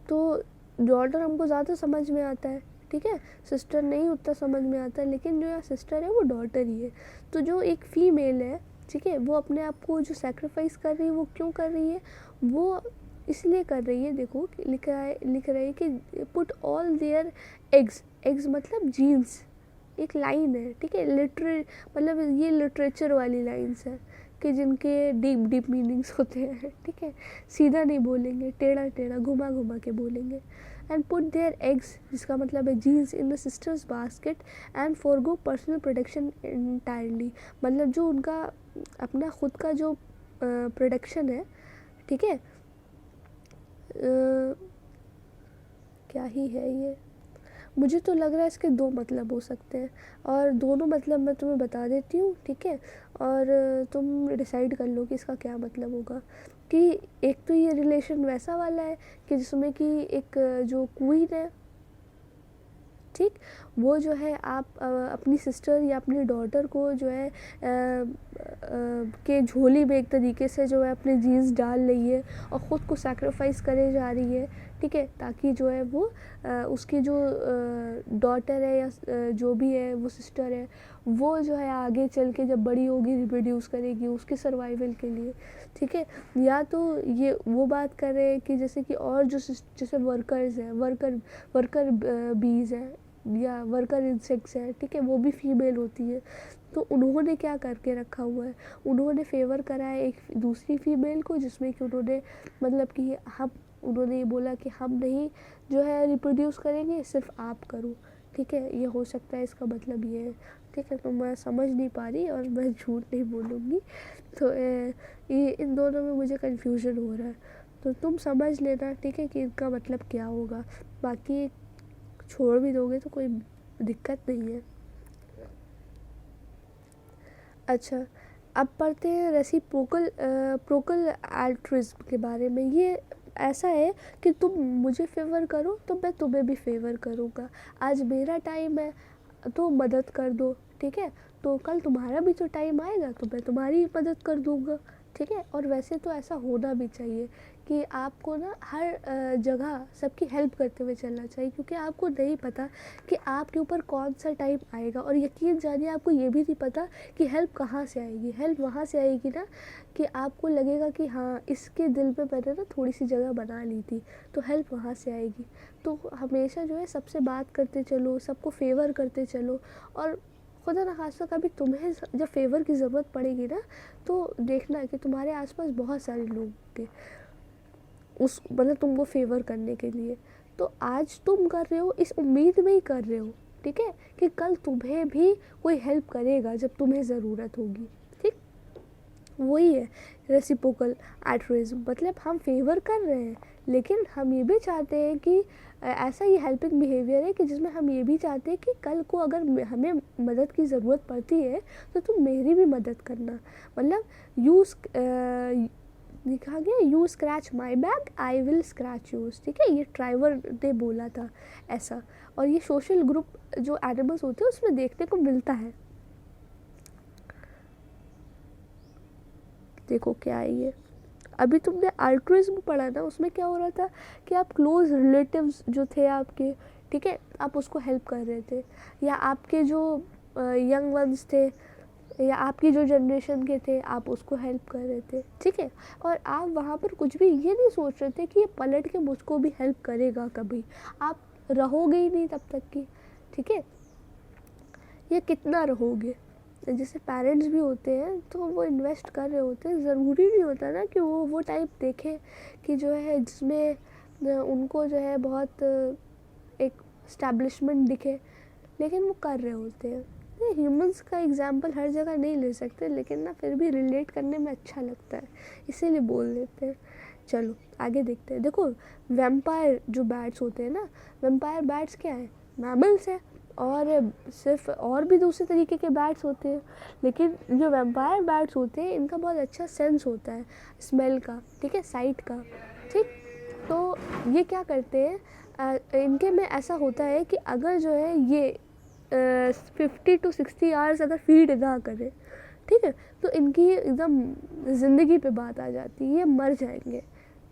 तो डॉटर हमको ज़्यादा समझ में आता है, ठीक है, सिस्टर नहीं उतना समझ में आता, लेकिन जो यहाँ सिस्टर है वो डॉटर ही है। तो जो एक फीमेल है, ठीक है, वो अपने आप को जो सेक्रीफाइस कर रही है, वो क्यों कर रही है, वो इसलिए कर रही है, देखो लिख रहा है कि पुट ऑल देयर एग्स मतलब जीन्स, एक लाइन है, ठीक है, मतलब ये लिटरेचर वाली लाइन्स है कि जिनके डीप डीप मीनिंग्स होते हैं, ठीक है, सीधा नहीं बोलेंगे, टेढ़ा टेढ़ा घुमा घुमा के बोलेंगे। एंड पुट देयर एग्स, जिसका मतलब है genes, in the sisters basket and forgo personal protection entirely, मतलब जो उनका अपना खुद का जो प्रोडक्शन है, ठीक है, क्या ही है ये, मुझे तो लग रहा है इसके दो मतलब हो सकते हैं, और दोनों मतलब मैं तुम्हें बता देती हूँ, ठीक है, और तुम डिसाइड कर लो कि इसका क्या मतलब होगा। कि एक तो ये रिलेशन वैसा वाला है कि जिसमें कि एक जो क्वीन है, ठीक, वो जो है आप अपनी सिस्टर या अपनी डॉटर को जो है के झोली में एक तरीके से जो है अपने जीन्स डाल रही है और ख़ुद को सैक्रिफाइस करे जा रही है, ठीक है, ताकि जो है वो उसकी जो डॉटर है या जो भी है वो सिस्टर है, वो जो है आगे चल के जब बड़ी होगी रिप्रोड्यूस करेगी उसके सर्वाइवल के लिए, ठीक है। या तो ये वो बात कर रहे हैं कि जैसे कि और जो जैसे वर्कर्स हैं, वर्कर बीज हैं या वर्कर इंसेक्ट्स हैं, ठीक है, वो भी फीमेल होती है, तो उन्होंने क्या करके रखा हुआ है, उन्होंने फेवर करा है एक दूसरी फीमेल को, जिसमें कि उन्होंने मतलब कि उन्होंने ये बोला कि हम नहीं जो है रिप्रोड्यूस करेंगे, सिर्फ आप करो, ठीक है, ये हो सकता है इसका मतलब ये है, ठीक है। तो मैं समझ नहीं पा रही और मैं झूठ नहीं बोलूँगी, तो ये इन दोनों में मुझे कन्फ्यूज़न हो रहा है, तो तुम समझ लेना, ठीक है, कि इनका मतलब क्या होगा, बाकी छोड़ भी दोगे तो कोई दिक्कत नहीं है। अच्छा, अब पढ़ते हैं रेसिप्रोकल एल्ट्रिज्म के बारे में। ये ऐसा है कि तुम मुझे फेवर करो तो मैं तुम्हें भी फेवर करूँगा, आज मेरा टाइम है तो मदद कर दो, ठीक है, तो कल तुम्हारा भी तो टाइम आएगा तो मैं तुम्हारी मदद कर दूँगा, ठीक है। और वैसे तो ऐसा होना भी चाहिए कि आपको ना हर जगह सबकी हेल्प करते हुए चलना चाहिए, क्योंकि आपको नहीं पता कि आपके ऊपर कौन सा टाइम आएगा, और यकीन जानिए आपको ये भी नहीं पता कि हेल्प कहाँ से आएगी। हेल्प वहाँ से आएगी ना कि आपको लगेगा कि हाँ इसके दिल पे मैंने ना थोड़ी सी जगह बना ली थी, तो हेल्प वहाँ से आएगी। तो हमेशा जो है सबसे बात करते चलो, सबको फेवर करते चलो, और खुदा न खास्ता कभी तुम्हें जब फेवर की ज़रूरत पड़ेगी ना तो देखना कि तुम्हारे आसपास बहुत सारे लोग होंगे उस मतलब तुमको फेवर करने के लिए। तो आज तुम कर रहे हो इस उम्मीद में ही कर रहे हो, ठीक है, कि कल तुम्हें भी कोई हेल्प करेगा जब तुम्हें ज़रूरत होगी, ठीक। वही है रेसिप्रोकल एल्ट्रुइज्म, मतलब हम फेवर कर रहे हैं लेकिन हम ये भी चाहते हैं कि ऐसा ये हेल्पिंग बिहेवियर है कि जिसमें हम ये भी चाहते हैं कि कल को अगर हमें मदद की ज़रूरत पड़ती है तो तुम मेरी भी मदद करना। मतलब लिखा गया you scratch my back I will scratch use, ठीक है, ये ट्राइवर ने बोला था ऐसा, और ये सोशल ग्रुप जो एनिमल्स होते हैं उसमें देखने को मिलता है। देखो क्या है ये, अभी तुमने अल्ट्रुइज्म पढ़ा ना, उसमें क्या हो रहा था कि आप क्लोज रिलेटिव्स जो थे आपके, ठीक है, आप उसको हेल्प कर रहे थे, या आपके जो यंग वंस थे या आपकी जो जनरेशन के थे आप उसको हेल्प कर रहे थे, ठीक है, और आप वहाँ पर कुछ भी ये नहीं सोच रहे थे कि ये पलट के मुझको भी हेल्प करेगा, कभी आप रहोगे ही नहीं तब तक की, ठीक है, ये कितना रहोगे। जैसे पेरेंट्स भी होते हैं तो वो इन्वेस्ट कर रहे होते हैं, ज़रूरी नहीं होता ना कि वो टाइप देखें कि जो है जिसमें उनको जो है बहुत एक स्टैब्लिशमेंट दिखे, लेकिन वो कर रहे होते हैं। ह्यूमंस का एग्जाम्पल हर जगह नहीं ले सकते, लेकिन ना फिर भी रिलेट करने में अच्छा लगता है, इसीलिए बोल देते हैं। चलो आगे देखते हैं। देखो वैम्पायर जो बैट्स होते हैं ना, वैम्पायर बैट्स क्या है, मैमल्स है, और सिर्फ और भी दूसरे तरीके के बैट्स होते हैं, लेकिन जो वैम्पायर बैट्स होते हैं इनका बहुत अच्छा सेंस होता है स्मेल का, ठीक है, साइट का, ठीक। तो ये क्या करते हैं, इनके में ऐसा होता है कि अगर जो है ये 50 to 60 आवर्स अगर फीड ना करें, ठीक है, तो इनकी एकदम ज़िंदगी पे बात आ जाती है, ये मर जाएंगे,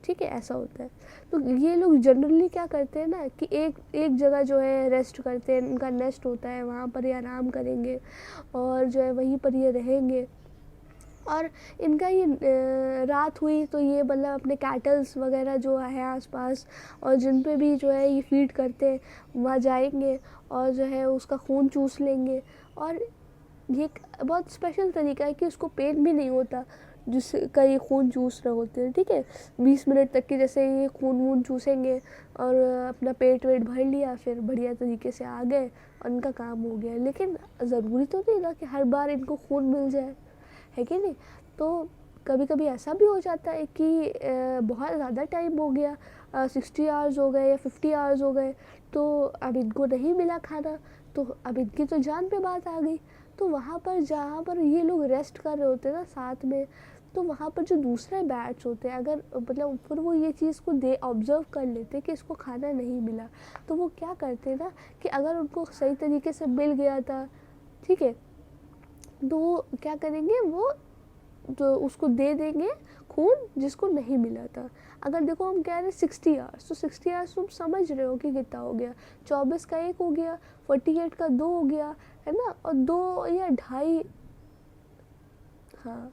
ठीक है, ऐसा होता है। तो ये लोग जनरली क्या करते हैं ना कि एक जगह जो है रेस्ट करते हैं, उनका नेस्ट होता है, वहाँ पर ये आराम करेंगे और जो है वहीं पर ये रहेंगे, और इनका ये रात हुई तो ये मतलब अपने कैटल्स वगैरह जो है आसपास और जिन पे भी जो है ये फीड करते हैं वहाँ जाएंगे और जो है उसका खून चूस लेंगे। और ये एक बहुत स्पेशल तरीका है कि उसको पेन भी नहीं होता जिसका ये खून चूस रहे होते हैं, ठीक है। 20 मिनट तक के जैसे ये खून वून चूसेंगे और अपना पेट वेट भर लिया, फिर बढ़िया तरीके से आ गए और उनका काम हो गया। लेकिन ज़रूरी तो नहीं ना कि हर बार इनको खून मिल जाए, है कि नहीं। तो कभी कभी ऐसा भी हो जाता है कि बहुत ज़्यादा टाइम हो गया, 60 आवर्स हो गए या 50 आवर्स हो गए, तो अब इनको नहीं मिला खाना, तो अब इनकी तो जान पे बात आ गई। तो वहाँ पर जहाँ पर ये लोग रेस्ट कर रहे होते हैं ना साथ में, तो वहाँ पर जो दूसरे बैट्स होते हैं अगर मतलब फिर वो ये चीज़ को दे ऑब्ज़र्व कर लेते कि इसको खाना नहीं मिला, तो वो क्या करते हैं ना कि अगर उनको सही तरीके से मिल गया था, ठीक है, तो क्या करेंगे वो तो उसको दे देंगे खून जिसको नहीं मिला था। अगर देखो हम कह रहे हैं 60 आवर्स, तो 60 आवर्स तुम समझ रहे हो कि कितना हो गया, 24 का 1 हो गया, 48 का 2 हो गया, है ना, और 2 या 2.5, हाँ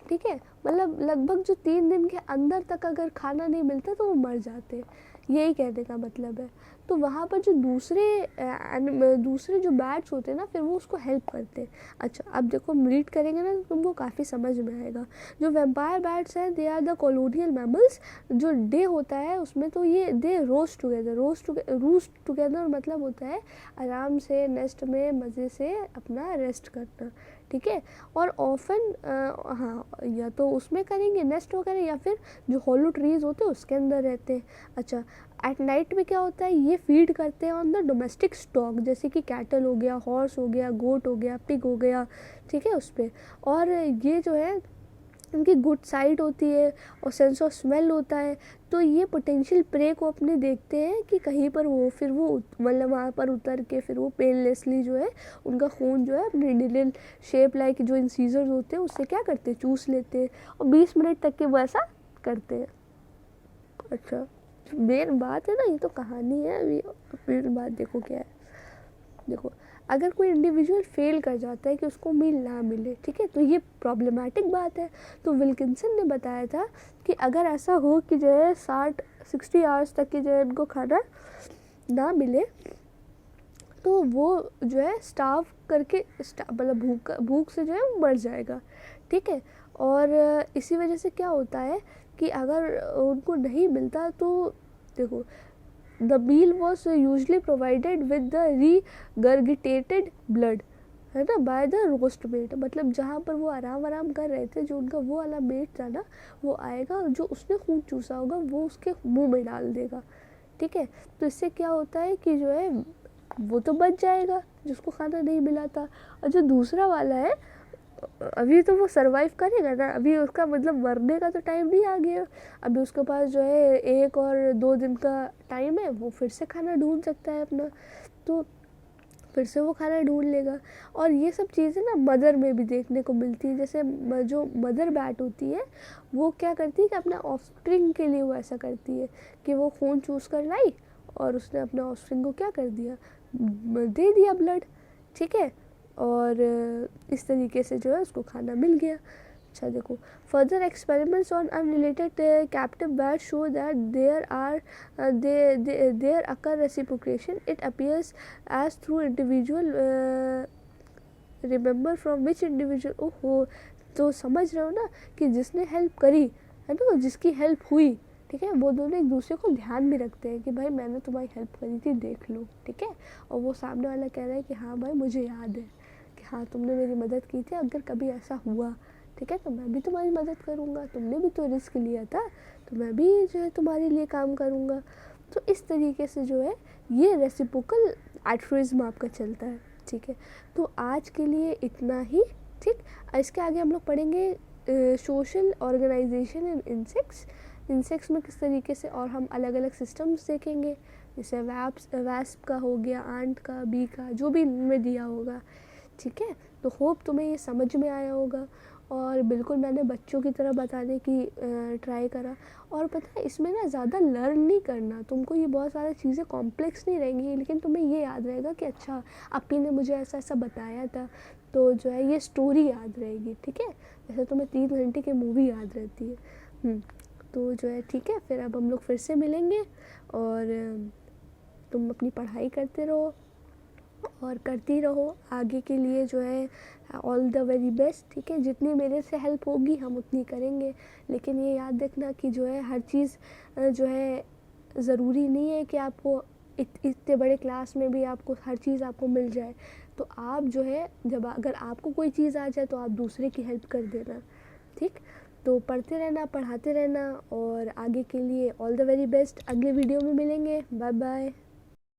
ठीक है, मतलब लगभग जो 3 दिन के अंदर तक अगर खाना नहीं मिलता तो वो मर जाते हैं, यही कहने का मतलब है। तो वहाँ पर जो दूसरे जो बैट्स होते हैं ना फिर वो उसको हेल्प करते हैं। अच्छा अब देखो हम रीड करेंगे ना तो तुमको काफ़ी समझ में आएगा। जो वैम्पायर बैट्स हैं they are the colonial mammals. जो डे होता है उसमें तो ये दे रोस्ट टुगेदर मतलब होता है आराम से नेस्ट में मज़े से अपना रेस्ट करना, ठीक है। और ऑफन हाँ या तो उसमें करेंगे नेस्ट वगैरह या फिर जो हॉलो ट्रीज होते हैं उसके अंदर रहते हैं। अच्छा एट नाइट में क्या होता है, ये फीड करते हैं ऑन द डोमेस्टिक स्टॉक, जैसे कि कैटल हो गया, हॉर्स हो गया, गोट हो गया, पिग हो गया, ठीक है, उस पर। और ये जो है उनकी गुड साइड होती है और सेंस ऑफ स्मेल होता है। तो ये पोटेंशियल प्रे को अपने देखते हैं कि कहीं पर वो फिर वो मतलब वहाँ पर उतर के फिर वो पेनलेसली जो है उनका खून जो है अपने डिलिल शेप लाइक जो इंसीजर्स होते हैं उससे क्या करते हैं, चूस लेते हैं और 20 मिनट तक के वो ऐसा करते हैं। अच्छा मेन बात है ना, ये तो कहानी है, अभी मेन बात देखो क्या है। देखो अगर कोई इंडिविजुअल फेल कर जाता है कि उसको मील ना मिले, ठीक है, तो ये प्रॉब्लमेटिक बात है। तो विल्किंसन ने बताया था कि अगर ऐसा हो कि जो है 60 आवर्स तक की जो है उनको खाना ना मिले तो वो जो है स्टार्व करके मतलब भूख से जो है मर जाएगा, ठीक है। और इसी वजह से क्या होता है कि अगर उनको नहीं मिलता तो देखो the meal was usually provided with the regurgitated blood, है ना, बाय द रोस्ट मेट। मतलब जहाँ पर वो आराम कर रहे थे जो उनका वो वाला मेट था ना वो आएगा और जो उसने खून चूसा होगा वो उसके मुंह में डाल देगा, ठीक है। तो इससे क्या होता है कि जो है वो तो बच जाएगा जिसको खाना नहीं मिला था, और जो दूसरा वाला है अभी तो वो सरवाइव करेगा ना, अभी उसका मतलब मरने का तो टाइम नहीं आ गया, अभी उसके पास जो है 1 और 2 दिन का टाइम है, वो फिर से खाना ढूंढ सकता है अपना, तो फिर से वो खाना ढूंढ लेगा। और ये सब चीज़ें ना मदर में भी देखने को मिलती है। जैसे जो मदर बैट होती है वो क्या करती है कि अपना ऑफस्प्रिंग के लिए वो ऐसा करती है कि वो खून चूस कर लाई और उसने अपने ऑफस्प्रिंग को क्या कर दिया, दे दिया ब्लड, ठीक है, और इस तरीके से जो है उसको खाना मिल गया। अच्छा देखो further experiments on unrelated captive bats show that there occur reciprocation it appears as through individual remember from which individual, ओहो, तो समझ रहे हो ना कि जिसने हेल्प करी है ना, जिसकी हेल्प हुई, ठीक है, वो दोनों एक दूसरे को ध्यान भी रखते हैं कि भाई मैंने तुम्हारी हेल्प करी थी देख लो, ठीक है, और वो सामने वाला कह रहा है कि हाँ भाई मुझे याद है कि हाँ तुमने मेरी मदद की थी, अगर कभी ऐसा हुआ, ठीक है, तो मैं भी तुम्हारी मदद करूँगा, तुमने भी तो रिस्क लिया था तो मैं भी जो है तुम्हारे लिए काम करूँगा। तो इस तरीके से जो है ये रेसिप्रोकल एल्ट्रुइज्म आपका चलता है, ठीक है। तो आज के लिए इतना ही, ठीक। इसके आगे हम लोग पढ़ेंगे सोशल ऑर्गेनाइजेशन इन इंसेक्ट्स में किस तरीके से, और हम अलग अलग सिस्टम्स देखेंगे, जैसे वैस्प का हो गया, आंट का, बी का, जो भी इनमें दिया होगा, ठीक है। तो होप तुम्हें ये समझ में आया होगा और बिल्कुल मैंने बच्चों की तरह बताने की ट्राई करा। और पता है इसमें ना ज़्यादा लर्न नहीं करना, तुमको ये बहुत सारी चीज़ें कॉम्प्लेक्स नहीं रहेंगी, लेकिन तुम्हें ये याद रहेगा कि अच्छा अपी ने मुझे ऐसा ऐसा बताया था, तो जो है ये स्टोरी याद रहेगी, ठीक है, जैसे तुम्हें 3 घंटे की मूवी याद रहती है। तो जो है ठीक है, फिर अब हम लोग फिर से मिलेंगे, और तुम अपनी पढ़ाई करते रहो और करती रहो आगे के लिए, जो है ऑल द वेरी बेस्ट, ठीक है। जितनी मेरे से हेल्प होगी हम उतनी करेंगे, लेकिन ये याद रखना कि जो है हर चीज़ जो है ज़रूरी नहीं है कि आपको इतने बड़े क्लास में भी आपको हर चीज़ आपको मिल जाए। तो आप जो है जब अगर आपको कोई चीज़ आ जाए तो आप दूसरे की हेल्प कर देना, ठीक। तो पढ़ते रहना, पढ़ाते रहना, और आगे के लिए ऑल द वेरी बेस्ट। अगले वीडियो में मिलेंगे, बाय बाय।